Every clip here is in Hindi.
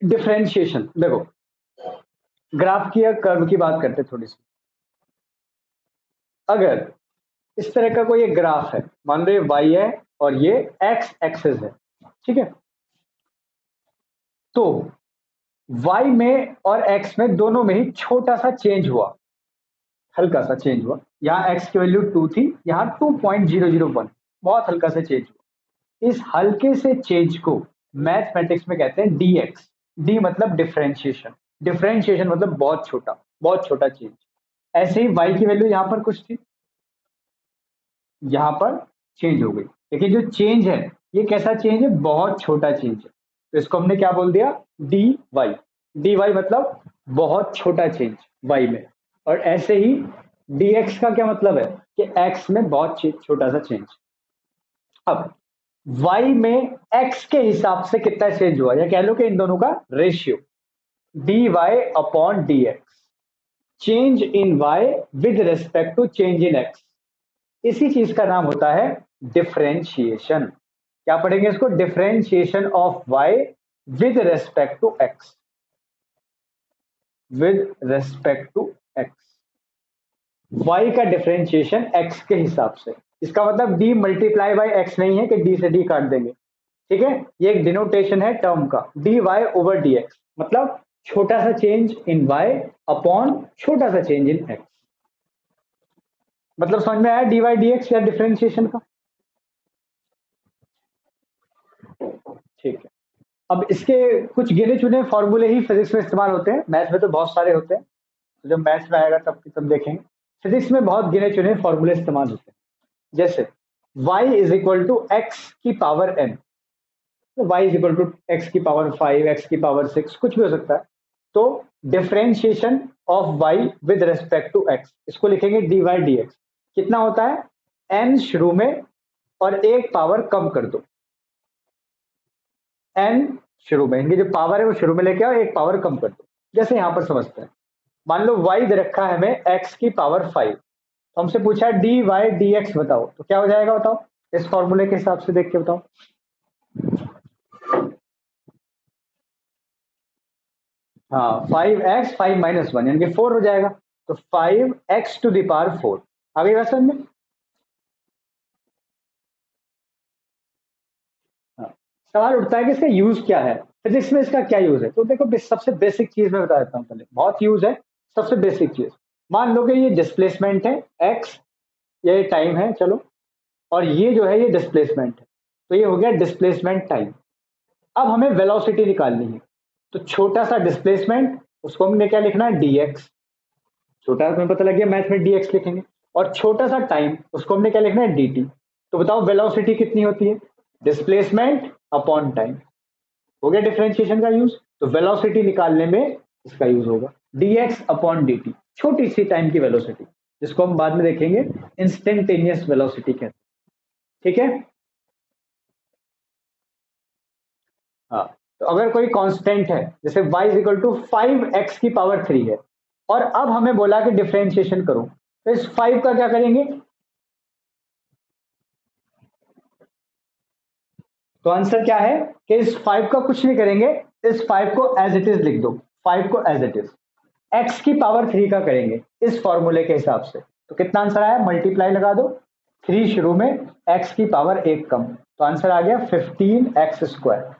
डिफरेंशिएशन देखो, ग्राफ की या कर्व की बात करते थोड़ी सी। अगर इस तरह का कोई एक ग्राफ है, मान लो ये y है और ये x एक्सिस है, ठीक है, तो y में और x में दोनों में ही छोटा सा चेंज हुआ, हल्का सा चेंज हुआ। यहाँ x की वैल्यू 2 थी, यहाँ 2.001, बहुत हल्का सा चेंज हुआ। इस हल्के से चेंज को मैथमेटिक्स में कहते हैं dx। d मतलब डिफरेंशिएशन, डिफरेंशिएशन मतलब बहुत छोटा चेंज। ऐसे ही y की वैल्यू यहाँ पर कुछ थी, यहाँ पर चेंज हो गई, लेकिन जो चेंज है ये कैसा चेंज है, बहुत छोटा चेंज है, तो इसको हमने क्या बोल दिया, dy। dy मतलब बहुत छोटा चेंज y में। और ऐसे ही dx का क्या मतलब है कि x में बहुत छोटा सा चेंज। अब y में x के हिसाब से कितना चेंज हुआ, या कह लो कि इन दोनों का ratio, dy upon dx, change in y with respect to change in x, इसी चीज का नाम होता है डिफरेंशिएशन। क्या पढ़ेंगे इसको, differentiation of y with respect to x, with respect to x, y का डिफरेंशिएशन x के हिसाब से। इसका मतलब d मल्टीप्लाई बाय x नहीं है कि d से d काट देंगे, ठीक है, ये एक डिनोटेशन है टर्म का, dy ओवर dx, मतलब छोटा सा चेंज इन y अपॉन छोटा सा चेंज इन x। मतलब समझ में आया dy dx या डिफरेंशिएशन का, ठीक है। अब इसके कुछ गिने चुने फॉर्मूले ही फिजिक्स में इस्तेमाल होते हैं, मैथ्स में तो बहुत सारे होते हैं, तो जब मैथ्स में आएगा तब देखेंगे। फिजिक्स में बहुत गिने चुने फॉर्मूले इस्तेमाल होते हैं, जैसे y is equal to x की पावर n, तो y is equal to x की पावर 5, एक्स की पावर 6, कुछ भी हो सकता है। तो differentiation of y with respect to x, इसको लिखेंगे dy dx। कितना होता है, n शुरू में और एक पावर कम कर दो, n शुरू में, इनकी जो पावर है वो शुरू में लेके आओ, एक पावर कम कर दो। जैसे यहां पर समझते हैं, मान लो y दे रखा है हमें x की पावर 5, तो हमसे पूछा है dy dx बताओ, तो क्या हो जाएगा बताओ, इस फॉर्मूले के हिसाब से देख के बताओ। हाँ, 5x 5 माइनस 1 यानी कि 4 हो जाएगा, तो 5x टू द पावर 4 आ गई बात समझ में। हाँ, सवाल उठता है कि इसका यूज क्या है, फिजिक्स में इसका क्या यूज है। तो देखो सबसे बेसिक चीज मैं बता देता हूँ, पहले बहुत यूज है, सबसे बेसिक चीज, मान लो कि ये डिस्प्लेसमेंट है x, ये टाइम है चलो, और ये जो है ये डिस्प्लेसमेंट है, तो ये हो गया डिस्प्लेसमेंट टाइम। अब हमें वेलोसिटी निकालनी है, तो छोटा सा डिस्प्लेसमेंट, उसको हमने क्या लिखना है dx, छोटा हमें पता लग गया, मैथ में dx लिखेंगे, और छोटा सा टाइम, उसको हमने क्या लिखना है dt। तो बताओ वेलोसिटी कितनी होती है, डिस्प्लेसमेंट अपॉन टाइम, हो गया डिफरेंशिएशन का यूज। तो वेलोसिटी निकालने में इसका यूज होगा dx अपॉन dt, छोटी सी टाइम की वेलोसिटी, जिसको हम बाद में देखेंगे इंस्टेंटेनियस वेलोसिटी कहते हैं, ठीक है। हाँ, तो अगर कोई कांस्टेंट है, जैसे y is equal to 5x की पावर 3 है, और अब हमें बोला कि डिफरेंशिएशन करो, तो इस 5 का क्या करेंगे, तो आंसर क्या है कि इस 5 का कुछ नहीं करेंगे, इस 5 को एज इट इज लिख दो, 5 को एज इट इज, x की पावर 3 का करेंगे इस फॉर्मूले के हिसाब से, तो कितना आंसर आया, मल्टीप्लाई लगा दो, 3 शुरू में, x की पावर 1 कम, तो आंसर आ गया 15x स्क्वायर।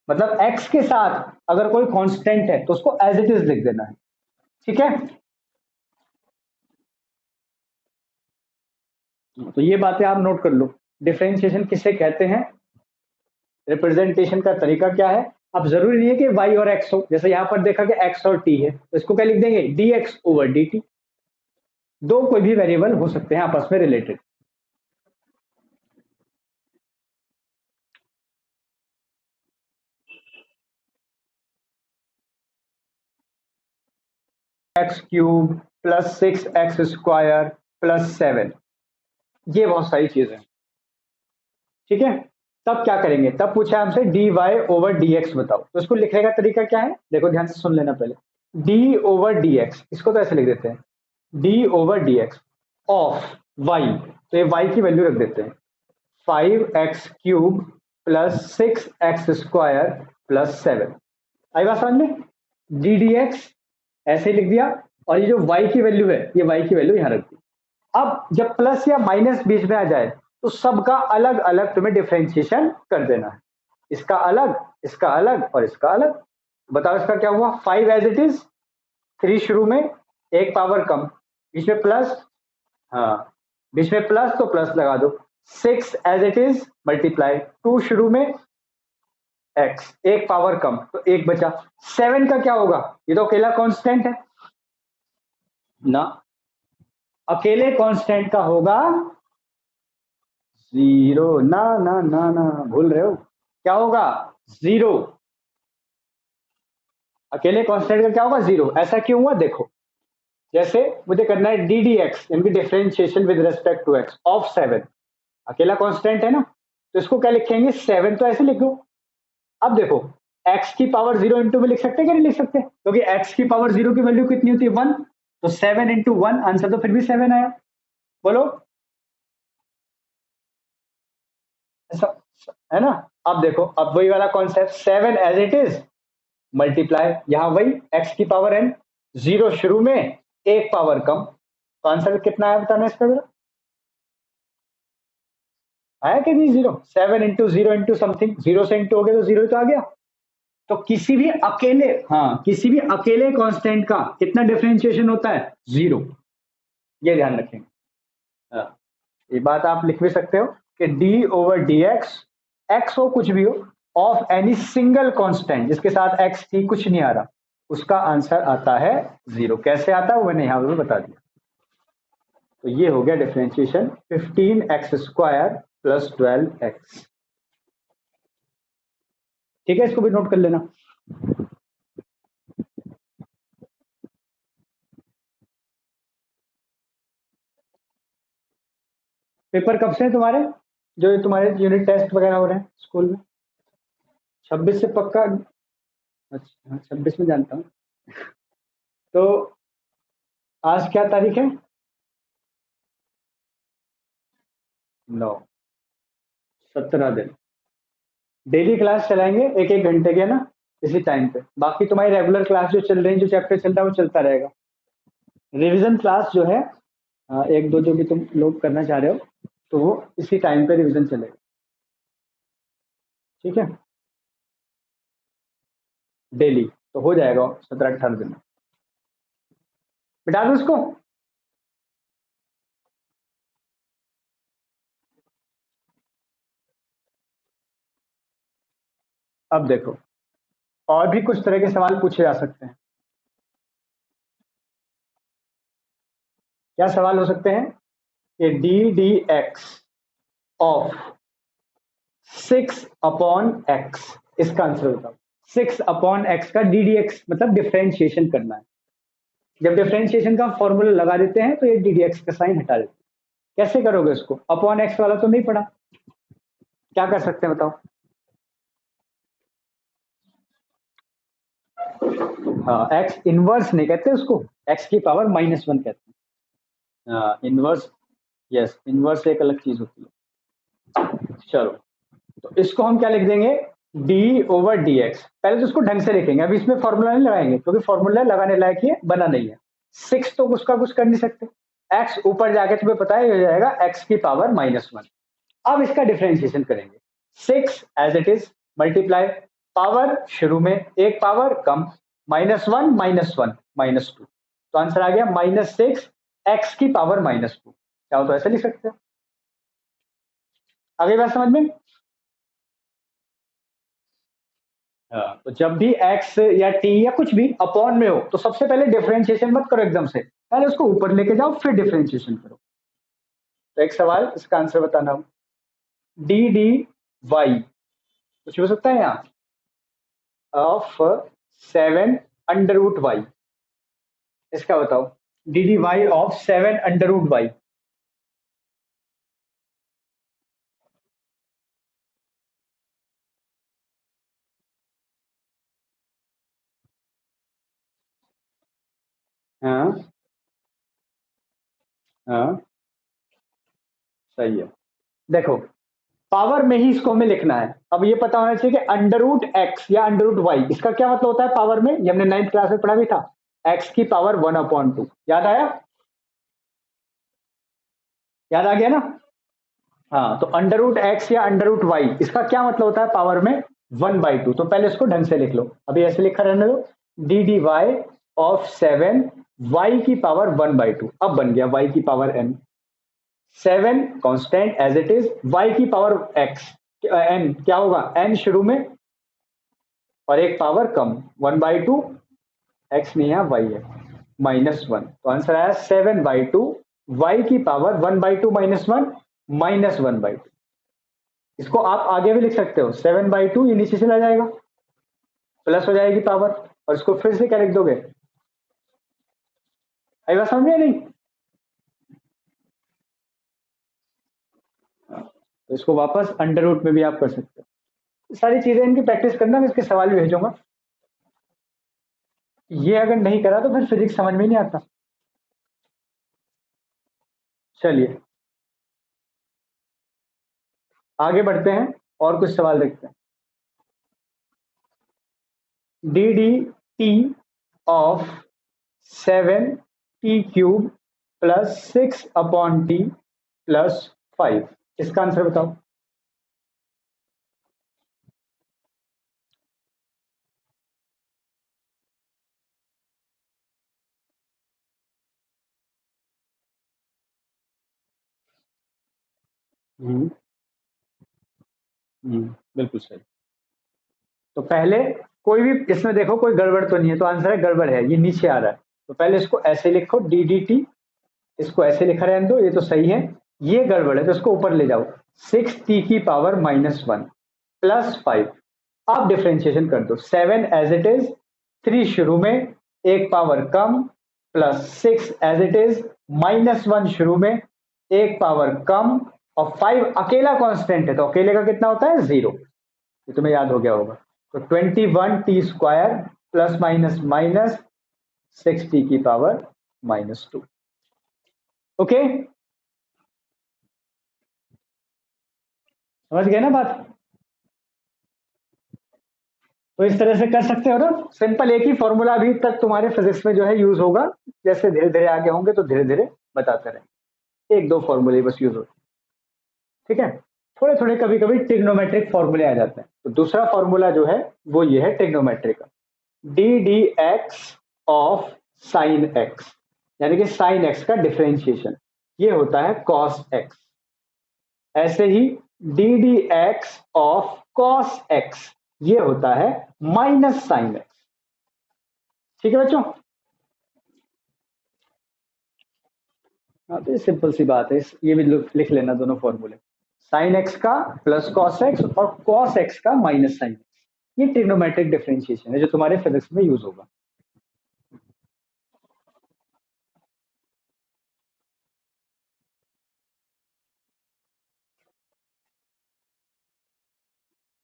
मतलब x के साथ अगर कोई कांस्टेंट है तो उसको एज इट इज लिख देना है, ठीक है। तो ये बातें आप नोट कर लो, डिफरेंशिएशन किसे कहते हैं, रिप्रेजेंटेशन का तरीका क्या है। अब जरूरी नहीं है कि y और x हो, जैसे यहां पर देखा कि x और t है, तो इसको क्या लिख देंगे, dx ओवर dt, दो कोई भी वेरिएबल हो सकते हैं आपस में related. X cube plus 6x square plus 7, ये बहुत सारी चीजें हैं, ठीक है। तब क्या करेंगे, तब पूछा हमसे dy ओवर dx बताओ, तो इसको लिखने का तरीका क्या है, देखो ध्यान से सुन लेना पहले, d ओवर dx, इसको तो ऐसे लिख देते हैं, d over dx of y, तो ये y की वैल्यू रख देते हैं 5x cube plus 6x square plus 7, आई बात समझ में? डी डी एक्स ऐसे ही लिख दिया, और ये जो y की वैल्यू है, ये y की वैल्यू यहाँ रख दी। अब जब प्लस या माइनस बीच में आ जाए तो सबका अलग अलग तुम्हें डिफ्रेंशिएशन कर देना है, इसका अलग, इसका अलग और इसका अलग। बताओ इसका क्या हुआ? 5 एज इट इज, 3 शुरू में, एक पावर कम, बीच में प्लस, हाँ बीच में प्लस तो प्लस लगा दो। 6 एज इट इज मल्टीप्लाई, 2 शुरू में, एक्स, एक पावर कम तो एक बचा। 7 का क्या होगा? ये तो अकेला कांस्टेंट है ना, अकेले कांस्टेंट का होगा 0। ना ना ना ना, भूल रहे हो, क्या होगा? 0। अकेले कांस्टेंट का क्या होगा? 0। ऐसा क्यों हुआ? देखो, जैसे मुझे करना है डी डी एक्स, यानी differentiation with respect to x of 7, अकेला कांस्टेंट है ना, तो इसको क्या लिखेंगे? 7 तो ऐसे लिखो। अब देखो, x की पावर 0 इंटू में लिख सकते हैं क्या? नहीं लिख सकते, क्योंकि x की पावर 0 की वैल्यू कितनी होती है? 1। तो 7 इंटू 1, आंसर तो फिर भी 7 आया। बोलो, ऐसा है ना? अब देखो, अब वही वाला concept, 7 as it is multiply, यहां वही x की पावर n, 0 शुरू में, एक पावर कम, तो आंसर कितना आया बताना इसका जरा। आया कि नहीं? 0। 7 इंटू 0 इंटू समथिंग, 0 से इंटू हो गया तो 0 तो आ गया। तो किसी भी अकेले, हाँ किसी भी अकेले कांस्टेंट का कितना डिफरेंशिएशन होता है? 0। ये ध्यान रखेंगे। हाँ, ये बात आप लिख भी सकते हो कि D over d x, x हो कुछ भी हो, ऑफ एनी सिंगल कांस्टेंट जिसके साथ एक्स थी कुछ नहीं आ रहा, उसका आंसर आता है 0। कैसे आता है वो मैंने यहां पर बता दिया। तो ये हो गया डिफरेंशिएशन 15x² प्लस 12x। ठीक है, इसको भी नोट कर लेना। पेपर कब से है तुम्हारे, जो तुम्हारे यूनिट टेस्ट वगैरह हो रहे हैं स्कूल में? 26 से पक्का? अच्छा, 26 में जानता हूँ। तो आज क्या तारीख है? 9। 17 दिन। डेली क्लास चलाएंगे एक एक घंटे के ना, इसी टाइम पे। बाकी तुम्हारी रेगुलर क्लास जो चल रही है, जो चैप्टर चल रहा है वो चलता रहेगा। रिवीजन क्लास जो है, एक दो जो भी तुम लोग करना चाह रहे हो, तो वो इसी टाइम पे रिवीजन चलेगा। ठीक है, डेली तो हो जाएगा 17-18 दिन में। बिठा दो उसको। अब देखो, और भी कुछ तरह के सवाल पूछे जा सकते हैं। क्या सवाल हो सकते हैं? कि D D X of 6/x, इसका आंसर बताओ। 6/x का डी डी एक्स मतलब डिफरेंशिएशन करना है। जब डिफरेंशिएशन का फॉर्मूला लगा देते हैं तो ये डी डी एक्स का साइन हटा देते हैं। कैसे करोगे इसको? अपॉन एक्स वाला तो नहीं पढ़ा, क्या कर सकते हैं बताओ? हाँ, एक्स इनवर्स नहीं कहते उसको, एक्स की पावर -1 कहते हैं। हाँ इनवर्स, यस इनवर्स एक अलग चीज होती है। चलो, तो इसको हम क्या लिख देंगे? D over d x. पहले तो इसको ढंग से लिखेंगे, अभी इसमें फॉर्मूला नहीं लगाएंगे क्योंकि फॉर्मूला लगाने लायक ही बना नहीं है। 6 तो उसका कुछ कर नहीं सकते, एक्स ऊपर जाके तुम्हें पता ही हो जाएगा एक्स की पावर -1। अब इसका डिफरेंशिएशन करेंगे। 6 as it is multiply, power शुरू में, एक पावर कम, -1 -1 -2, तो आंसर आ गया -6 एक्स की पावर -2। क्या तो ऐसे लिख सकते हैं। अगली बात समझ में? हाँ, तो जब भी x या t या कुछ भी अपॉन में हो तो सबसे पहले डिफरेंशिएशन मत करो एकदम से, पहले उसको ऊपर लेके जाओ फिर डिफरेंशिएशन करो। तो एक सवाल, इसका आंसर बताना। डी डी वाई कुछ हो सकता है यहाँ, ऑफ 7 √y, इसका बताओ। D d y of 7 √y। हाँ हाँ, सही है। देखो, पावर में ही इसको हमें लिखना है। अब ये पता होना चाहिए कि अंडर रूट एक्स या अंडर रूट वाई, इसका क्या मतलब होता है पावर में, ये हमने 9th क्लास में पढ़ा भी था, एक्स की पावर 1/2। याद आया? याद आ गया ना? हाँ, तो अंडर रूट एक्स या अंडर रूट वाई, इसका क्या मतलब होता है पावर में 1/2। तो पहले इसको ढंग से लिख लो, अभी ऐसे लिखा रहने दो, d d y of 7 y की पावर 1/2। अब बन गया वाई की power n, 7 constant as it is, y की पावर x n क्या होगा, n शुरू में और एक पावर कम, 1/2, x नहीं है y है, -1। तो आंसर आया 7/2, y की पावर 1/2 -1, -1/2। इसको आप आगे भी लिख सकते हो, 7/2 ये नीचे चला जाएगा, प्लस हो जाएगी पावर, और इसको फिर से क्या लिख दोगे, आई बात समझ में नहीं? तो इसको वापस अंडर रूट में भी आप कर सकते हो। सारी चीजें इनकी प्रैक्टिस करना, मैं इसके सवाल भी भेजूंगा। ये अगर नहीं करा तो फिर फिजिक्स समझ में नहीं आता। चलिए आगे बढ़ते हैं और कुछ सवाल देखते हैं। D D T of 7t³ plus 6/t plus 5, इसका आंसर बताओ। हम्म बिल्कुल सही। तो पहले कोई भी इसमें देखो कोई गड़बड़ तो नहीं है, तो आंसर है गड़बड़ है, ये नीचे आ रहा है। तो पहले इसको ऐसे लिखो डी डी टी, इसको ऐसे लिखा रहने दो, ये तो सही है। ये गड़बड़ है तो इसको ऊपर ले जाओ, 6t की पावर -1 प्लस 5। आप डिफ्रेंशिएशन कर दो, 7 एज इट इज, 3 शुरू में, एक पावर कम, प्लस 6 एज इट इज, -1 शुरू में, एक पावर कम, और 5 अकेला कांस्टेंट है तो अकेले का कितना होता है 0, ये तुम्हें याद हो गया होगा। तो 21t² plus minus minus 6t की पावर -2। ओके, समझ गए ना बात? तो इस तरह से कर सकते हो ना, सिंपल एक ही फॉर्मूला अभी तक तुम्हारे फिजिक्स में जो है यूज होगा, जैसे धीरे धीरे आगे होंगे तो धीरे धीरे बताते रहेंगे, 1-2 फॉर्मूले बस यूज होते, ठीक है। थोड़े थोड़े कभी कभी ट्रिग्नोमेट्रिक फॉर्मूले आ जाते हैं। तो दूसरा फॉर्मूला जो है वो ये है ट्रिग्नोमेट्रिक का, D D X of sine x, यानी कि साइन एक्स का डिफरेंशिएशन ये होता है कॉस एक्स। ऐसे ही D D X of cos X ये होता है माइनस साइन एक्स। ठीक है बच्चों? हाँ, तो ये सिंपल सी बात है, ये भी लिख लेना दोनों फॉर्मूले, साइन एक्स का प्लस कॉस एक्स और कॉस एक्स का माइनस साइन एक्स। ये ट्रिग्नोमेट्रिक डिफरेंशिएशन है जो तुम्हारे फिजिक्स में यूज होगा।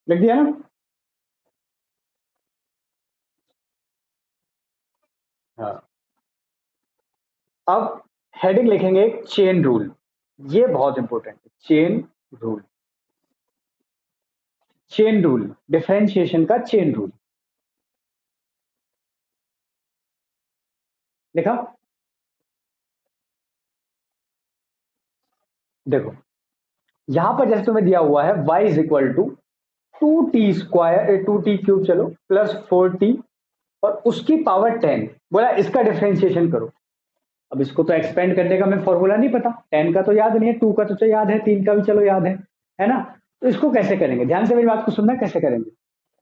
लिख दिया ना? हाँ, अब हेडिंग लिखेंगे चेन रूल, ये बहुत इंपॉर्टेंट है, chain rule. Chain rule, differentiation का चेन रूल लिखा। देखो यहां पर जैसे तुम्हें दिया हुआ है y is equal to 2t², 2t³ चलो प्लस 4t और उसकी पावर 10, बोला इसका डिफरेंशिएशन करो। अब इसको तो एक्सपेंड करने का मैं फॉर्मूला नहीं पता, 10 का तो याद नहीं है, 2 का तो याद है, 3 का भी चलो याद है ना? तो इसको कैसे करेंगे, ध्यान से मेरी बात को सुनना, कैसे करेंगे।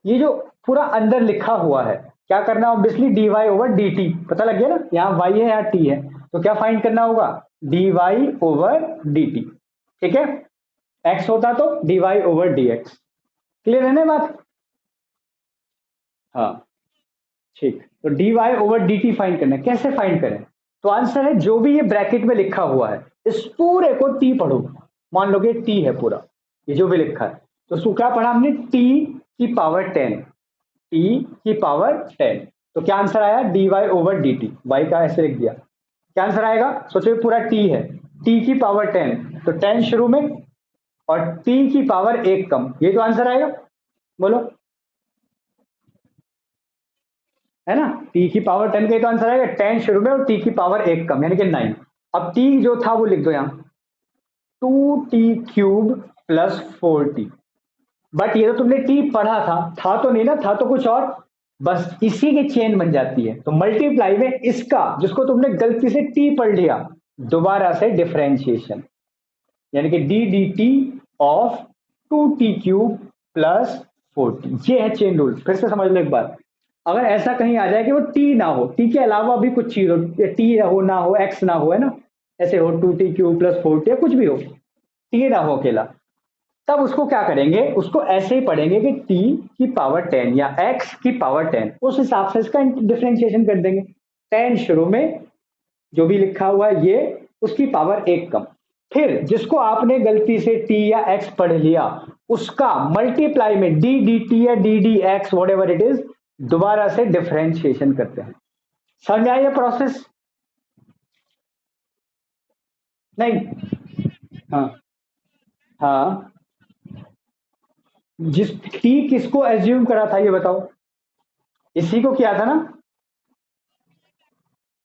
ये जो पूरा अंदर लिखा हुआ है क्या करना, ऑब्वियसली dy ओवर dt, पता लग गया ना, यहाँ y है यहाँ t है, तो क्या फाइंड करना होगा, dy ओवर dt। ठीक है, x होता तो dy ओवर dx। क्लियर है ना बात? हाँ ठीक, तो dy ओवर dt फाइंड करना है, कैसे फाइंड करें? तो आंसर है जो भी ये ब्रैकेट में लिखा हुआ है इस पूरे को t पढ़ो, मान लो कि t है पूरा, ये जो भी लिखा है, तो उसको क्या पढ़ा हमने, t की पावर 10, t की पावर 10। तो क्या आंसर आया, dy ओवर dt, y का ऐसे लिख दिया, क्या आंसर आएगा, सोचो पूरा t है, t की पावर 10, तो 10 शुरू में, और t की पावर 1 कम, ये तो आंसर आएगा, बोलो, है ना। t की पावर 10 का ये तो आंसर आएगा, 10 शुरू में और t की पावर 1 कम यानी कि 9। अब t जो था वो लिख दो यहां, 2t³ प्लस 4t। बट ये तो तुमने t पढ़ा था तो नहीं ना, था तो कुछ और, बस इसी की चेन बन जाती है। तो मल्टीप्लाई में इसका, जिसको तुमने गलती से t पढ़ लिया, दोबारा से डिफरेंशिएशन, यानी कि D D T of 2t³ plus 4t, ये है चेन रूल। फिर से समझ लो एक बार, अगर ऐसा कहीं आ जाए कि वो t ना हो, t के अलावा भी कुछ चीज हो, t हो ना हो, x ना हो, है ना, ऐसे हो 2t³ प्लस 4t या कुछ भी हो, t ना हो अकेला, तब उसको क्या करेंगे, उसको ऐसे ही पढ़ेंगे कि t की पावर 10 या x की पावर 10, उस हिसाब से इसका डिफरेंशिएशन कर देंगे। 10 शुरू में जो भी लिखा हुआ है ये, उसकी पावर 1 कम, फिर जिसको आपने गलती से t या x पढ़ लिया, उसका मल्टीप्लाई में डी डी टी या D D x what ever it is, दोबारा से डिफरेंशिएशन करते हैं। समझ आया ये प्रोसेस? नहीं? हाँ हाँ, जिस t किसको एज्यूम करा था ये बताओ, इसी को किया था ना।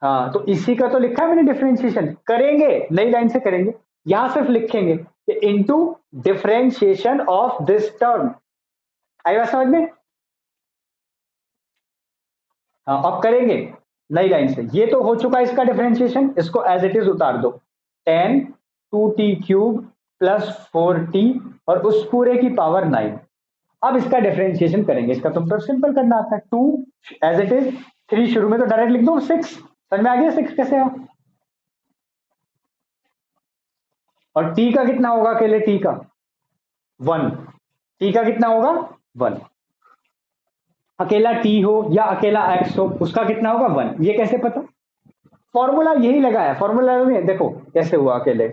हाँ, तो इसी का तो लिखा है मैंने, डिफरेंशिएशन करेंगे, नई लाइन से करेंगे, यहां सिर्फ लिखेंगे कि into differentiation of this term. आएगा समझ में? हाँ, अब करेंगे नई लाइन से। ये तो हो चुका है इसका डिफरेंशिएशन, इसको एज इट इज उतार दो, 10 2t³ प्लस 4t और उस पूरे की पावर 9। अब इसका डिफरेंशिएशन करेंगे, इसका तुम तो सिंपल करना आता है, 2 एज इट इज, 3 शुरू में तो डायरेक्ट लिख दो 6। समझ में आ गया 6 कैसे है? और t का कितना होगा, अकेले t का 1, t का कितना होगा 1, अकेला t हो या अकेला x हो उसका कितना होगा 1। ये कैसे पता? फॉर्मूला यही लगा है, फॉर्मूला में देखो कैसे हुआ, अकेले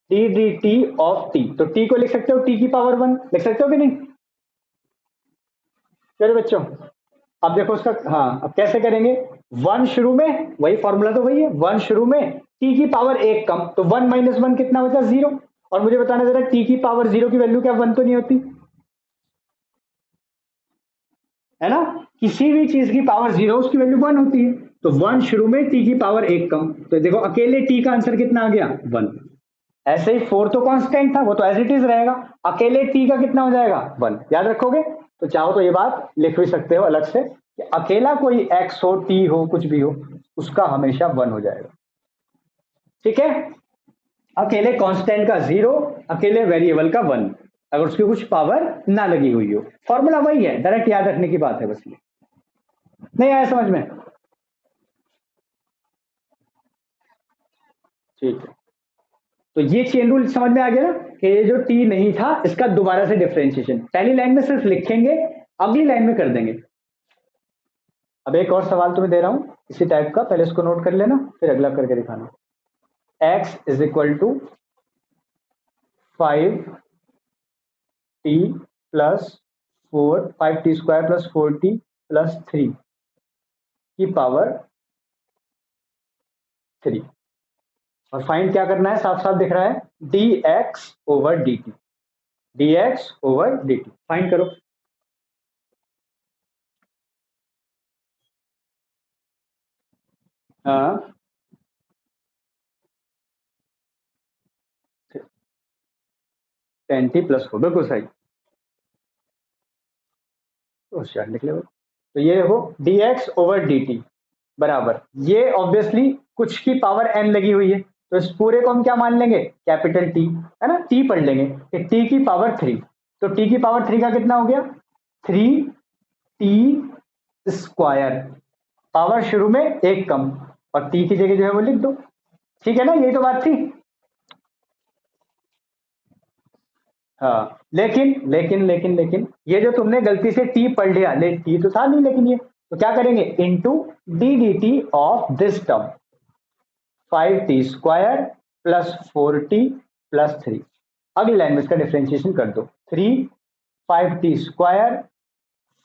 D D T of t, तो t को लिख सकते हो t की पावर 1, लिख सकते हो कि नहीं चलो बच्चों? अब देखो उसका, हाँ अब कैसे करेंगे, 1 शुरू में, वही फॉर्मूला तो वही है, 1 शुरू में t की पावर 1 कम, तो 1 माइनस 1 कितना बचा 0। और मुझे बताना जरा, t की पावर 0 की वैल्यू क्या 1 तो नहीं होती, है ना, किसी भी चीज की पावर 0 उसकी वैल्यू 1 होती है। तो 1 शुरू में t की पावर 1 कम, तो देखो अकेले t का आंसर कितना आ गया 1। ऐसे ही 4 तो कांस्टेंट था, वो तो एज इट इज रहेगा, अकेले t का कितना हो जाएगा 1, याद रखोगे? तो चाहो तो ये बात लिख भी सकते हो अलग से कि अकेला कोई x हो, t हो, कुछ भी हो, उसका हमेशा 1 हो जाएगा। ठीक है, अकेले कांस्टेंट का 0, अकेले वेरिएबल का 1, अगर उसकी कुछ पावर ना लगी हुई हो। फॉर्मूला वही है, डायरेक्ट याद रखने की बात है बस ये। नहीं आया समझ में? ठीक है, तो ये चेन रूल समझ में आ गया ना, कि ये जो t नहीं था इसका दोबारा से डिफरेंशिएशन, पहली लाइन में सिर्फ लिखेंगे, अगली लाइन में कर देंगे। अब एक और सवाल तुम्हें दे रहा हूं इसी टाइप का, पहले इसको नोट कर लेना फिर अगला करके दिखाना। x is equal to 5t plus 5t² plus 4t plus 3 की पावर 3, और फाइंड क्या करना है, साफ साफ दिख रहा है, dx over dt, dx over dt find करो। हाँ 10t प्लस 4, बिल्कुल सही, होशियार निकले हो। तो ये देखो dx ओवर dt बराबर, ये ऑब्वियसली कुछ की पावर n लगी हुई है, तो इस पूरे को हम क्या मान लेंगे, कैपिटल T, है ना, t पढ़ लेंगे कि t की पावर 3, तो t की पावर 3 का कितना हो गया 3t², पावर शुरू में 1 कम, और t की जगह जो है वो लिख दो। ठीक है ना, यही तो बात थी। हाँ, लेकिन लेकिन लेकिन लेकिन ये जो तुमने गलती से t पढ़ लिया, t तो था नहीं, लेकिन ये तो क्या करेंगे, into D D T of this term, 5t² plus 4t plus 3, अगली लाइन में इसका डिफरेंशिएशन कर दो, 3 5t²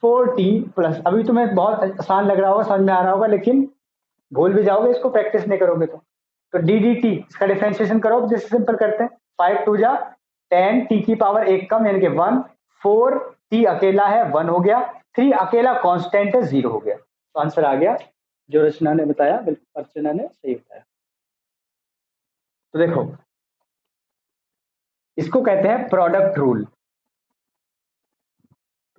4t प्लस, अभी तुम्हें बहुत आसान लग रहा होगा, समझ में आ रहा होगा, लेकिन भूल भी जाओगे इसको प्रैक्टिस नहीं करोगे तो डी डी टी इसका डिफरेंशिएशन करो, जैसे सिंपल करते हैं, 5 2 जा 10 टी की पावर एक कम यानी कि 1, 4 टी अकेला है 1 हो गया, 3 अकेला कांस्टेंट है 0 हो गया। तो आंसर आ गया जो रचना ने बताया, बिल्कुल अर्चना ने सही बताया। तो देखो इसको कहते हैं प्रोडक्ट रूल।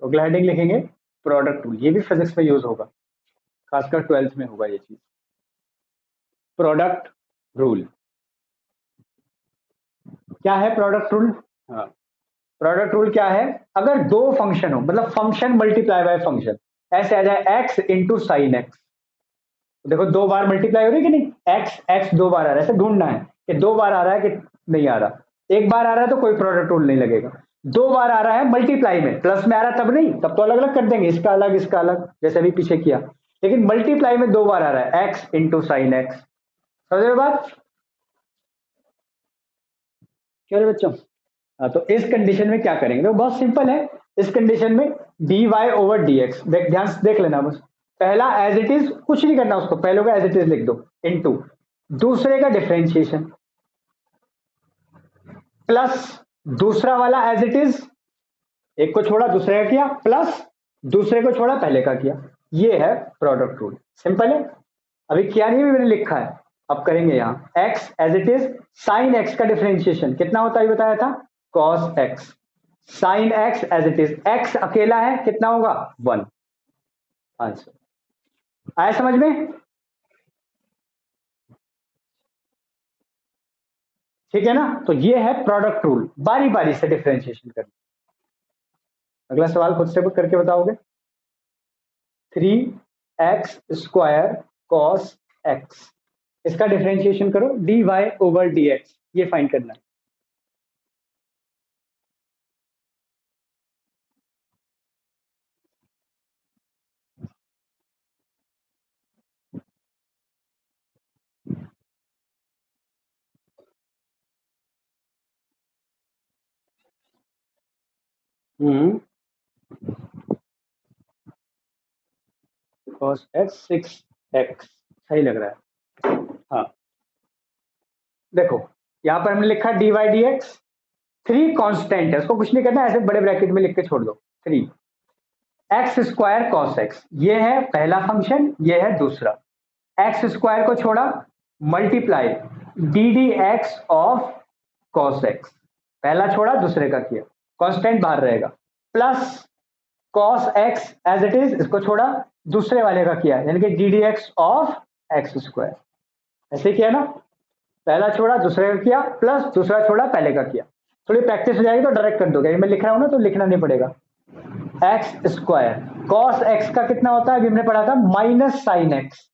तो अगला हेडिंग लिखेंगे प्रोडक्ट रूल, ये भी फिजिक्स में यूज होगा, खासकर 12th में होगा ये चीज। प्रोडक्ट रूल क्या है? प्रोडक्ट रूल, हाँ, प्रोडक्ट रूल क्या है? अगर दो फंक्शन हो, मतलब फंक्शन मल्टीप्लाई बाय फंक्शन, ऐसे आ जाए एक्स इंटू साइन एक्स, देखो दो बार मल्टीप्लाई हो रही है कि नहीं, एक्स एक्स दो बार आ रहा है, ऐसे ढूंढना है कि दो बार आ रहा है कि नहीं आ रहा। एक बार आ रहा है तो कोई प्रोडक्ट रूल नहीं लगेगा, दो बार आ रहा है मल्टीप्लाई में, प्लस में आ रहा है तब नहीं, तब तो अलग अलग कर देंगे, इसका अलग इसका अलग, जैसे अभी पीछे किया। लेकिन मल्टीप्लाई में दो बार आ रहा है, एक्स इंटू साइन एक्स, समझ रहे हो बात? क्यों रे बच्चों? हाँ, तो इस कंडीशन में क्या करेंगे? तो बहुत सिंपल है, इस कंडीशन में d y over d x, ध्यान से देख लेना बस, पहला एज इट इज, कुछ नहीं करना उसको, पहले का एज इट इज लिख दो, इनटू दूसरे का डिफरेंशिएशन, प्लस दूसरा वाला एज इट इज, एक को छोड़ा दूसरे का किया, प्लस दूसरे को छोड़ा पहले का किया, ये है प्रोडक्ट रूल। सिंपल है, अभी किया नहीं भी मैंने लिखा है, अब करेंगे यहां x as it is, sine x का डिफरेंशिएशन कितना होता है बताया था, cos x, sine x as it is, x अकेला है कितना होगा 1। आंसर आया समझ में? ठीक है ना? तो ये है प्रोडक्ट रूल, बारी बारी से डिफरेंशिएशन करना। अगला सवाल खुद से करके बताओगे। 3x² कॉस एक्स, इसका डिफरेंशिएशन करो, d y over d x, ये फाइंड करना है। cos x 6x सही लग रहा है। हाँ देखो यहां पर हमने लिखा d y d x, 3 constant है, उसको कुछ नहीं करना, ऐसे बड़े ब्रैकेट में लिख के छोड़ दो, 3x² cos x, ये है पहला फंक्शन, ये है दूसरा, x² को छोड़ा, multiply D D X of cos x, पहला छोड़ा दूसरे का किया, कांस्टेंट बाहर रहेगा, plus cos x as it is, इसको छोड़ा दूसरे वाले का किया, यानी कि D D X of x², ऐसे किया ना, पहला छोड़ा दूसरे का किया, प्लस दूसरा छोड़ा पहले का किया। थोड़ी प्रैक्टिस हो जाएगी तो डायरेक्ट कर दोगे, मैं लिख रहा हूं ना तो लिखना नहीं पड़ेगा। x² cos x का कितना होता है, अभी हमने पढ़ा था minus sine x,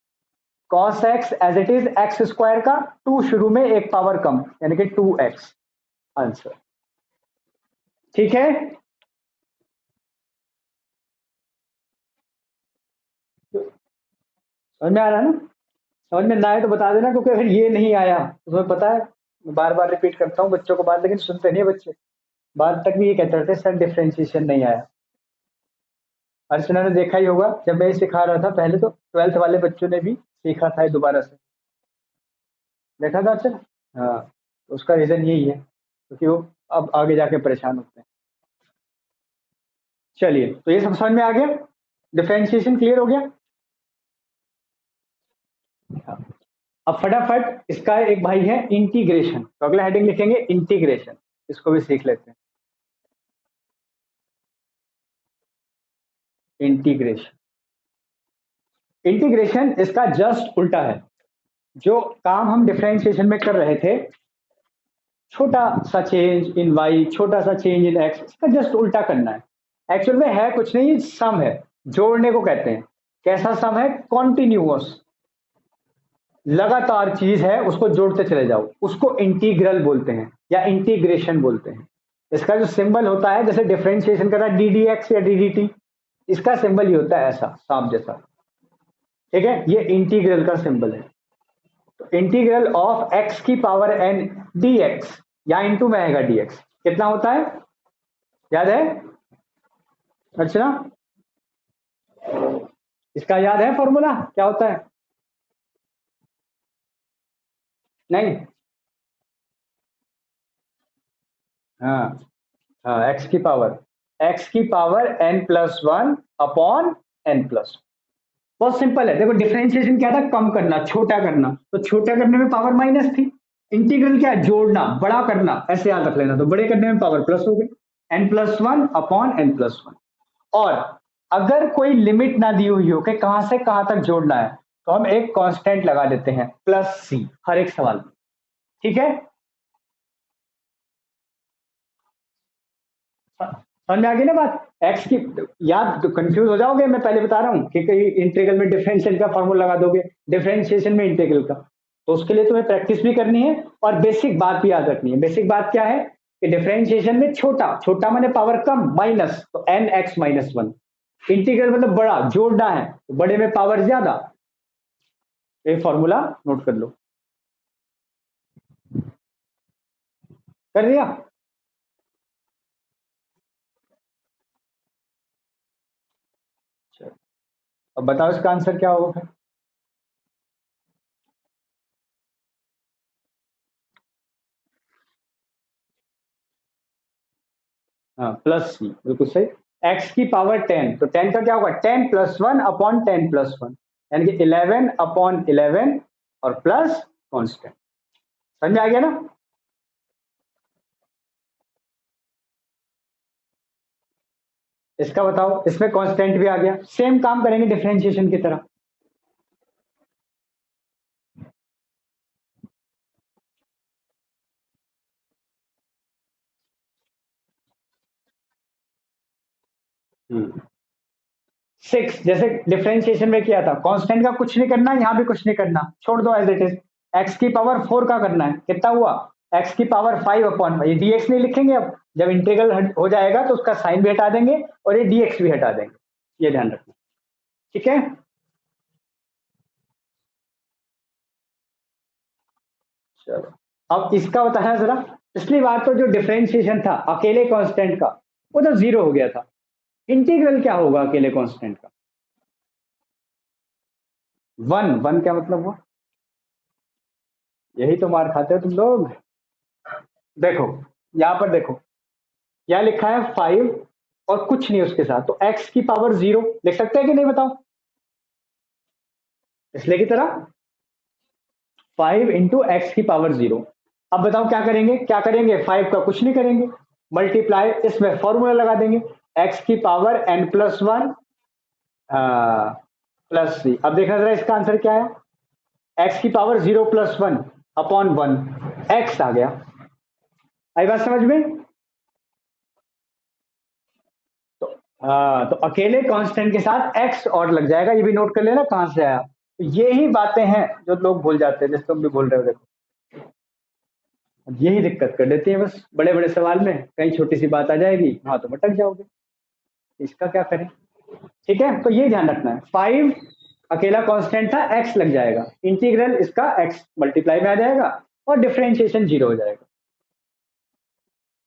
cos x as it is x² का 2 शुरू में एक पावर कम, यानी कि 2x। आंसर ठीक है? समझ में आ रहा है ना? समझ में ना आए तो बता देना, क्योंकि अगर ये नहीं आया तो तुम्हें पता है, मैं बार बार रिपीट करता हूँ बच्चों को बात, लेकिन सुनते नहीं है बच्चे, बाद तक भी ये कहते रहते सर डिफरेंशिएशन नहीं आया। अर्चना ने देखा ही होगा, जब मैं सिखा रहा था पहले तो 12th वाले बच्चों ने भी सीखा था दोबारा से, देखा था अर्चना? हाँ, तो उसका रीजन यही है, क्योंकि वो अब आगे जाके परेशान होते हैं। चलिए, तो ये सब समझ में आ गया, डिफरेंशिएशन क्लियर हो गया। हाँ। अब फटाफट इसका एक भाई है इंटीग्रेशन, तो अगला हेडिंग लिखेंगे इंटीग्रेशन, इसको भी सीख लेते हैं। इंटीग्रेशन, इंटीग्रेशन इसका जस्ट उल्टा है, जो काम हम डिफरेंशिएशन में कर रहे थे, छोटा सा चेंज इन वाई, छोटा सा चेंज इन एक्स, इसका जस्ट उल्टा करना है। एक्चुअल में है कुछ नहीं, सम है, जोड़ने को कहते हैं। कैसा सम है? कॉन्टिन्यूअस, लगातार चीज है, उसको जोड़ते चले जाओ, उसको इंटीग्रल बोलते हैं या इंटीग्रेशन बोलते हैं। इसका जो सिंबल होता है, जैसे डिफरेंशिएशन कर रहा है डी डी एक्स या डी डी टी, इसका सिंबल ये होता है ऐसा, सांप जैसा, ठीक है? ये इंटीग्रल का सिंबल है। तो इंटीग्रल ऑफ एक्स की पावर एन डी एक्स, या इंटू में आएगा डी एक्स, कितना होता है याद है अर्चना? इसका याद है फॉर्मूला क्या होता है? नहीं? हाँ हाँ, एक्स की पावर n+1 अपॉन n+, बहुत सिंपल है। देखो डिफरेंशिएशन क्या था, कम करना, छोटा करना, तो छोटा करने में पावर माइनस थी। इंटीग्रल क्या है, जोड़ना, बड़ा करना, ऐसे याद रख लेना, तो बड़े करने में पावर प्लस हो गई, n+1 अपॉन n+1। और अगर कोई लिमिट ना दी हुई हो कि कहां से कहां तक जोड़ना है, तो हम एक कांस्टेंट लगा देते हैं +c हर एक सवाल में, ठीक है। समझ में आ गई ना बात, एक्स की, याद तो कंफ्यूज हो जाओगे, मैं पहले बता रहा हूँ कि कहीं इंटीग्रल में डिफरेंशियल का फॉर्मूला लगा दोगे, डिफरेंशिएशन में इंटीग्रल का, तो उसके लिए तुम्हें प्रैक्टिस भी करनी है और बेसिक बात भी याद रखनी है। बेसिक बात क्या है कि डिफरेंशिएशन में छोटा, छोटा माने पावर कम, माइनस, तो n(x-1), इंटीग्रल मतलब बड़ा, जोड़ना है तो बड़े में पावर ज्यादा। ये फॉर्मूला नोट कर लो, कर दिया। चलो, अब बताओ इसका आंसर क्या होगा फिर। हाँ +c, बिल्कुल सही। एक्स की पावर 10, तो 10 का क्या होगा, 10+1 अपॉन 10+1, यानी कि 11/11 और प्लस कांस्टेंट। समझ आ गया ना। इसका बताओ, इसमें कांस्टेंट भी आ गया, सेम काम करेंगे डिफरेंशिएशन की तरह। हम्म 6, जैसे डिफरेंशिएशन में किया था, कांस्टेंट का कुछ नहीं करना, यहां भी कुछ नहीं करना, छोड़ दो एज इट इज। एक्स की पावर 4 का करना है, कितना हुआ, एक्स की पावर 5 अपॉन, ये dx नहीं लिखेंगे, अब जब इंटीग्रल हो जाएगा तो उसका साइन भी हटा देंगे और ये dx भी हटा देंगे, ये ध्यान रखना, ठीक है। चलो, अब इसका बताना जरा। पिछली बार तो जो डिफरेंशिएशन था अकेले कांस्टेंट का, वो तो जीरो हो गया था। इंटीग्रल क्या होगा अकेले कांस्टेंट का, 1, 1 क्या मतलब हुआ, यही तो मार खाते हो तुम लोग। देखो, यहां पर देखो, क्या लिखा है 5 और कुछ नहीं उसके साथ, तो x की पावर 0 लिख सकते हैं कि नहीं बताओ, इसलिए की तरह 5 × x की पावर 0। अब बताओ क्या करेंगे, क्या करेंगे, 5 का कुछ नहीं करेंगे, मल्टीप्लाई, इसमें फॉर्मूला लगा देंगे, x की पावर n+1 +c। अब देखना जरा इसका आंसर क्या है, x की पावर 0+1 अपॉन 1, x आ गया। आई बात समझ में। तो तो अकेले कांस्टेंट के साथ x और लग जाएगा, ये भी नोट कर लेना कहां से आया। तो ये ही बातें हैं जो लोग भूल जाते हैं, जैसे तुम भी भूल रहे हो, देखो यही दिक्कत कर देती है, बस बड़े बड़े सवाल में कहीं छोटी सी बात आ जाएगी, हाँ तो भटक जाओगे, इसका क्या करें। ठीक है, तो ये ध्यान रखना है, 5 अकेला कांस्टेंट था, x लग जाएगा, इंटीग्रल इसका x मल्टीप्लाई में आ जाएगा और डिफरेंशिएशन 0 हो जाएगा।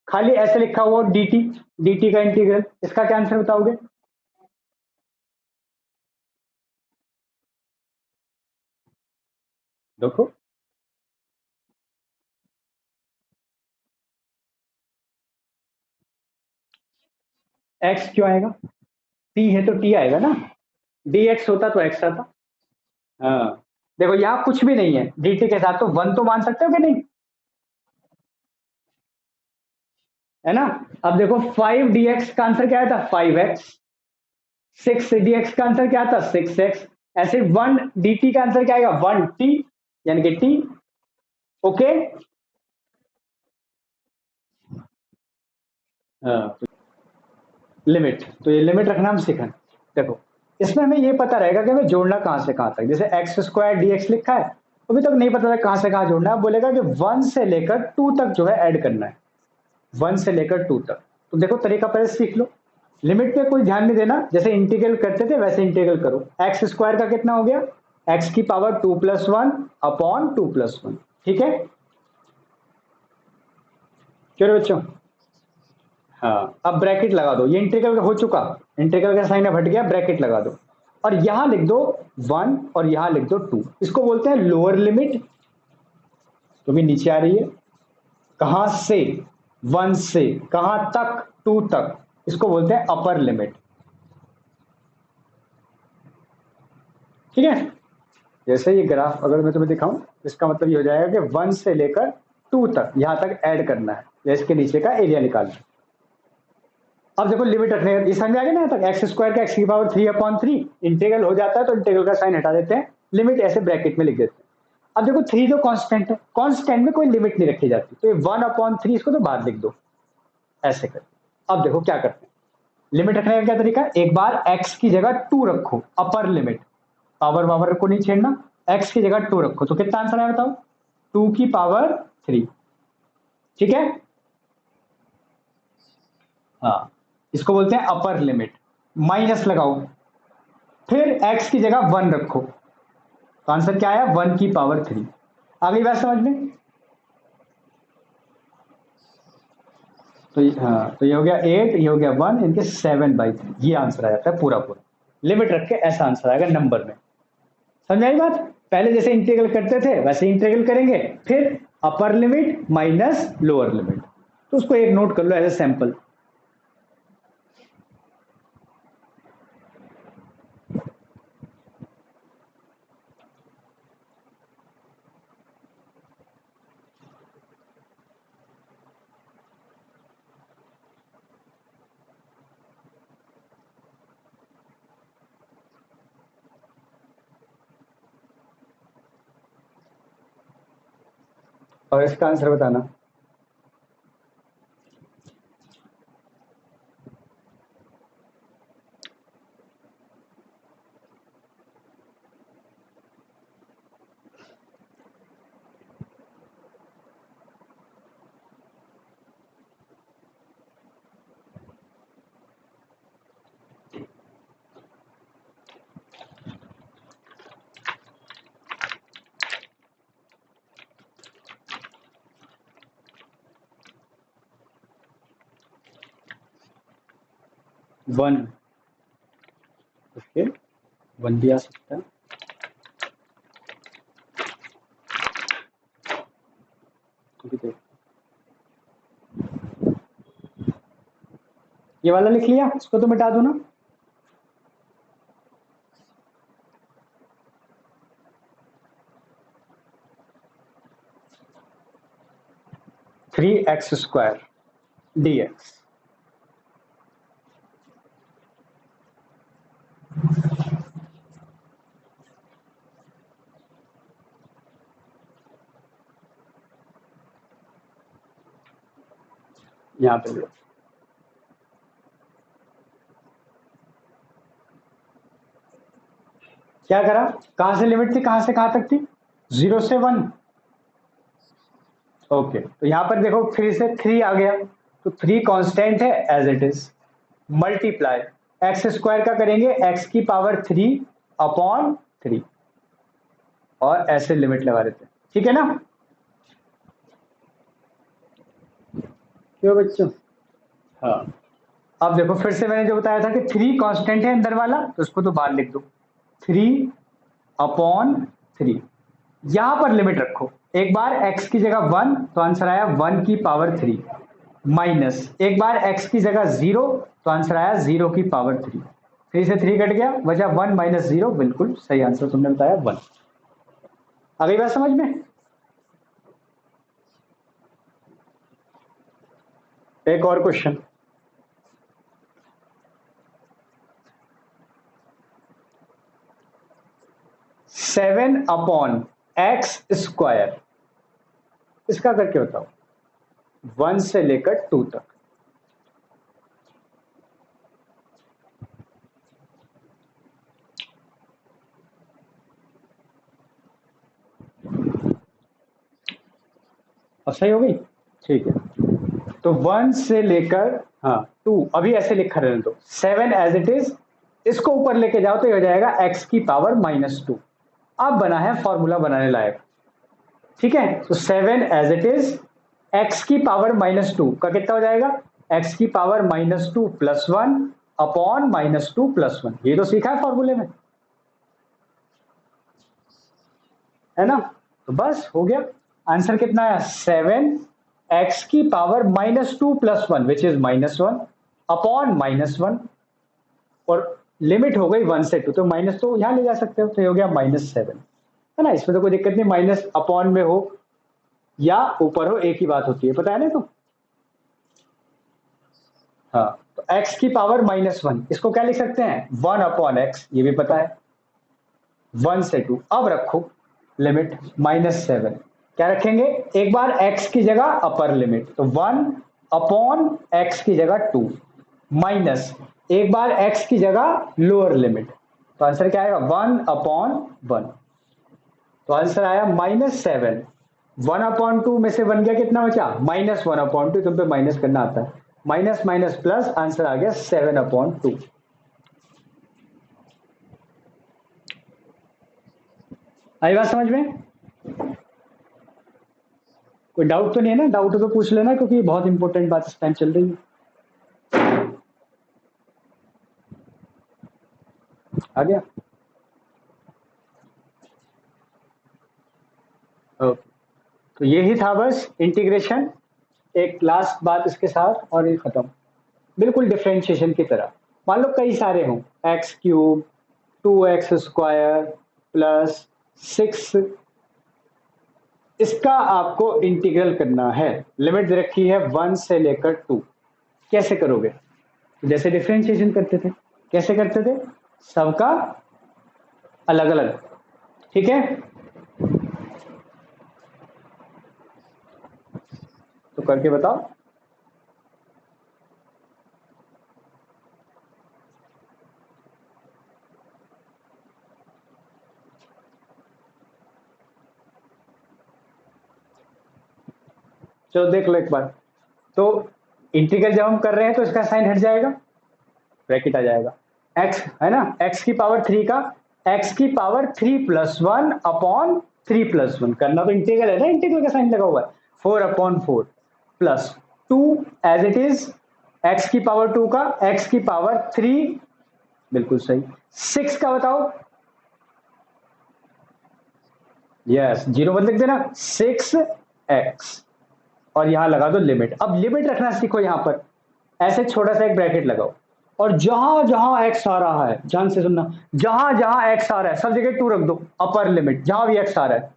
खाली ऐसे लिखा हुआ dt, dt का इंटीग्रल, इसका क्या आंसर बताओगे। देखो, x क्यों आएगा, t है तो t आएगा ना, dx होता तो x आता। हाँ, देखो यहाँ कुछ भी नहीं है, dt के साथ तो 1 तो मान सकते हो कि नहीं, है ना। अब देखो 5 dx का आंसर क्या आया था, 5x, 6 dx का आंसर क्या था, 6x, ऐसे 1 dt का आंसर क्या आएगा, 1t, यानी कि t। ओके, हाँ, लिमिट, तो ये लिमिट रखना हम सीखें। देखो, इसमें हमें ये पता रहेगा कि हमें जोड़ना कहां से कहां तक, जैसे x² dx लिखा है, अभी तक नहीं पता था कहां से कहां जोड़ना है, बोलेगा कि 1 से लेकर 2 तक जो है ऐड करना है, 1 से लेकर 2 तक। तो देखो तरीका पहले सीख लो, लिमिट पे कोई ध्यान नहीं देना, जैसे इंटीग्रल करते थे वैसे इंटीग्रल करो। x² का कितना हो गया, x की पावर 2+1 अपॉन 2+1, ठीक है, क्यों रे बच्चों। हाँ, अब ब्रैकेट लगा दो, ये इंटीग्रल हो चुका, इंटीग्रल का साइन अब हट गया, ब्रैकेट लगा दो और यहां लिख दो 1 और यहां लिख दो 2, इसको बोलते हैं लोअर लिमिट, तो भी नीचे आ रही है, कहां से, 1 से कहां तक, 2 तक, इसको बोलते हैं अपर लिमिट। ठीक है, जैसे ये ग्राफ अगर मैं तुम्हें दिखाऊं, इसका मतलब ये हो जाएगा कि 1 से लेकर 2 तक यहां तक ऐड करना है, या इसके नीचे का एरिया निकालना है। अब देखो लिमिट रखने ये समझ आ गया ना, तक एक्स स्क्वायर का एक्स की पावर 3/3 इंटीग्रल हो जाता है, तो इंटीग्रल का साइन हटा देते हैं, लिमिट ऐसे ब्रैकेट में लिख देते हैं। अब देखो 3 तो कांस्टेंट है, कांस्टेंट में कोई लिमिट नहीं रखी जाती, तो ये 1/3 इसको तो बाहर लिख दो, ऐसे कर। अब देखो क्या करते हैं, लिमिट रखने का क्या तरीका है, एक बार x की जगह 2 रखो, अपर लिमिट, पावर पावर को नहीं छेड़ना, x की जगह 2 रखो, तो कितना आंसर है बताओ, 2 की पावर 3। ठीक है, हाँ, इसको बोलते हैं अपर लिमिट। माइनस लगाओ, फिर x की जगह 1 रखो, तो आंसर क्या आया, 1 की पावर 3। आ गई बात समझ में? तो हाँ, तो ये हो गया 8, ये हो गया 1, इनके 7/3, ये आंसर आ जाता है पूरा पूरा। लिमिट रख के ऐसा आंसर आएगा नंबर में। समझ आई बात? पहले जैसे इंटीग्रल करते थे वैसे इंटीग्रल करेंगे, फिर upper limit minus lower limit. तो उसको एक नोट कर लो एज ए सैंपल। और इसका आंसर बताना। वन, ओके, 1 भी आ सकता है। ठीक है, ये वाला लिख लिया, इसको तो मिटा दो ना। थ्री एक्स स्क्वायर dx, यहाँ पे लो। क्या करा, कहां से लिमिट थी, कहां से कहां तक थी, 0 से 1। ओके, तो यहां पर देखो फिर से 3 आ गया, तो 3 कांस्टेंट है as it is, multiply x square का करेंगे x की पावर 3/3, और ऐसे लिमिट लगा देते हैं। ठीक है ना, क्यों बच्चों? हाँ, अब देखो फिर से मैंने जो बताया था कि 3 कांस्टेंट है अंदर वाला, तो उसको तो बाहर लिख दो, 3/3। यहां पर लिमिट रखो, एक बार x की जगह 1, तो आंसर आया 1 की पावर 3, माइनस एक बार x की जगह 0, तो आंसर आया 0 की पावर 3। 3 से 3 कट गया, बचा 1 माइनस 0, बिल्कुल सही आंसर तुमने बताया 1। आ गई बात समझ में? एक और क्वेश्चन, 7/x², इसका करके बताओ, 1 से लेकर 2 तक। अब सही हो गई? ठीक है, तो 1 से लेकर, हाँ 2, अभी ऐसे लिखा रहने दो, 7 एज इट इज, इसको ऊपर लेके जाओ तो ये हो जाएगा x की पावर -2। अब बना है फॉर्मूला बनाने लायक। ठीक है, तो 7 एज इट इज, x की पावर -2 का कितना हो जाएगा, x की पावर -2 +1 अपॉन -2 +1, ये तो सीखा है फॉर्मूले में, है ना? तो बस हो गया, आंसर कितना है, 7 एक्स की पावर -2 + 1 विच इज -1 अपॉन -1 और लिमिट हो गई 1 से 2, तो माइनस तो यहाँ ले जा सकते हो, तो हो गया -7, है ना। इसमें तो कोई दिक्कत नहीं, माइनस अपॉन में हो या ऊपर हो एक ही बात होती है, पता है ना। तो हाँ, तो x की पावर -1 इसको क्या लिख सकते हैं 1 अपॉन एक्स, ये भी पता है 1 से 2। अब रखो लिमिट -7, क्या रखेंगे एक बार x की जगह अपर लिमिट, तो 1 अपॉन x की जगह 2 माइनस एक बार x की जगह लोअर लिमिट, तो आंसर क्या आएगा 1 अपॉन 1। तो आंसर आया -7। 1 अपॉन 2 में से बन गया कितना बचा -1 अपॉन 2, तुम पे माइनस करना आता है, माइनस माइनस प्लस, आंसर आ गया 7 अपॉन 2। आई बात समझ में? कोई डाउट तो नहीं है ना? डाउट हो तो पूछ लेना, क्योंकि बहुत इंपॉर्टेंट बात इस टाइम चल रही है। आ गया? ओके, तो यही था बस इंटीग्रेशन, एक लास्ट बात इसके साथ और ये खत्म, बिल्कुल डिफरेंशिएशन की तरह। मान लो कई सारे हों, x³ 2x² प्लस 6, इसका आपको इंटीग्रल करना है, लिमिट दे रखी है 1 से लेकर 2। कैसे करोगे? जैसे डिफरेंशिएशन करते थे, कैसे करते थे, सबका अलग अलग, ठीक है। तो करके बताओ। चलो देख लो एक बार। तो इंटीग्रल जब हम कर रहे हैं तो इसका साइन हट जाएगा, ब्रैकेट आ जाएगा, x है ना, x की पावर 3 का x की पावर 3 + 1 अपॉन 3 + 1 करना, तो इंटीग्रल है ना, इंटीग्रल का साइन लगा हुआ है, 4 upon 4 plus 2 as it is, x की पावर 2 का x की पावर 3, बिल्कुल सही। 6 का बताओ, यस, जीरो मत लिख देना, 6x, और यहां लगा दो लिमिट। अब लिमिट रखना सीखो, यहां पर ऐसे छोटा सा एक ब्रैकेट लगाओ, और जहां जहां एक्स आ रहा है, ध्यान से सुनना, जहां जहां एक्स आ रहा है सब जगह 2 रख दो, अपर लिमिट जहां भी एक्स आ रहा है,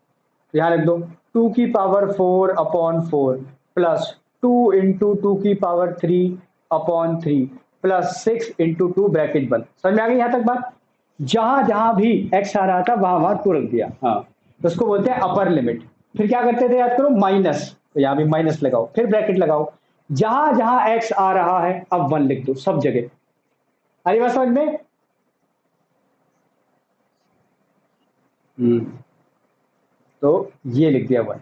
तो यहां लिख दो 2 की पावर 4 अपॉन 4 प्लस 2 इंटू 2 की power 3 upon 3 plus 6 into 2 bracket बंद। समझ में आ गई यहां तक बात? जहां जहां भी एक्स आ रहा था वहां वहां 2 रख दिया, हाँ, तो उसको बोलते हैं अपर लिमिट। फिर क्या करते थे, याद करो, माइनस, तो यहां भी माइनस लगाओ, फिर ब्रैकेट लगाओ, जहां जहां एक्स आ रहा है अब 1 लिख दो सब जगह। आई बात समझ में? तो ये लिख दिया 1,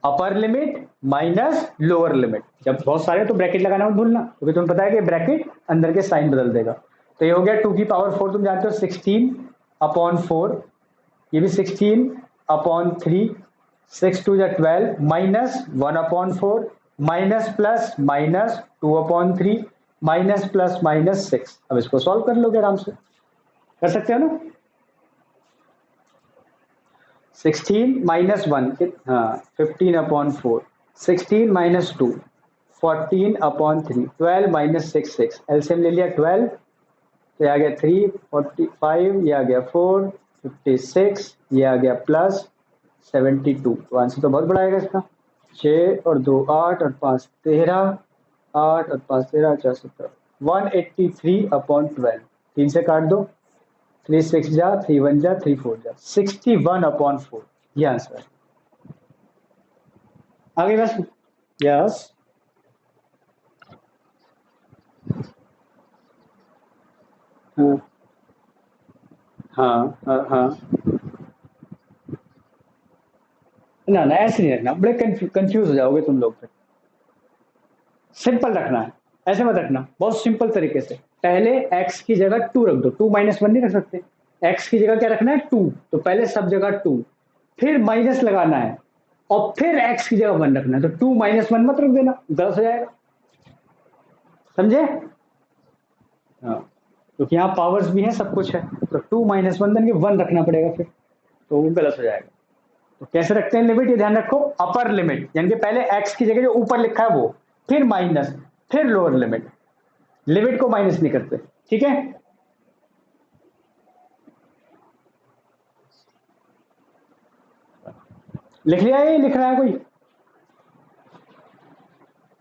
upper limit minus lower limit. जब बहुत सारे तो ब्रैकेट लगाना मत भूलना, क्योंकि तुम्हें पता है कि ब्रैकेट अंदर के साइन बदल देगा। तो ये हो गया 2 की पावर 4, तुम जानते हो 16 अपॉन 4, ये भी 16 upon 3, 6 2 12 minus 1 upon 4 minus plus minus 2 upon 3 minus plus minus 6। अब इसको सॉल्व कर लोगे आराम से, कर सकते हो ना। 16 माइनस 1, हाँ, 15 upon 4, 16 minus 2 14 upon 3, 12 minus 6 6, LCM ले लिया 12, तो ये आ गया 3 45, ये आ गया 4 56, ये आ गया प्लस 72। तो आंसर तो बहुत बड़ा आएगा इसका, 6 और 2 8 और 5 13, 8 और 5 13 4 17, 183 अपॉन 12, 3 से काट दो, 3 6 जा, 3 1 जा, 3 4 जा, 61 अपॉन 4, ये आंसर है। आगे बस, यस, हाँ हाँ हाँ हाँ, ना ना ऐसे नहीं रखना, बड़े कंफ्यूज हो जाओगे तुम लोग फिर। सिंपल रखना है, ऐसे मत रखना, बहुत सिंपल तरीके से। पहले x की जगह 2 रख दो, 2 माइनस 1 नहीं रख सकते, x की जगह क्या रखना है 2, तो पहले सब जगह 2, फिर माइनस लगाना है, और फिर x की जगह 1 रखना है, तो 2 माइनस 1 मत रख देना, गलत हो जाएगा, समझे? हाँ, क्योंकि यहाँ पावर्स भी हैं सब कुछ है, तो 2 माइनस 1 बन के 1 रखना पड़ेगा फिर, तो वो गलत हो जाएगा। तो कैसे रखते हैं लिमिट, ये ध्यान रखो, अपर लिमिट यानी कि पहले एक्स की जगह जो ऊपर लिखा है वो, फिर माइनस, फिर लोअर लिमिट, लिमिट को माइनस नहीं करते, ठीक है। लिख लिया, ये लिख रहा है कोई?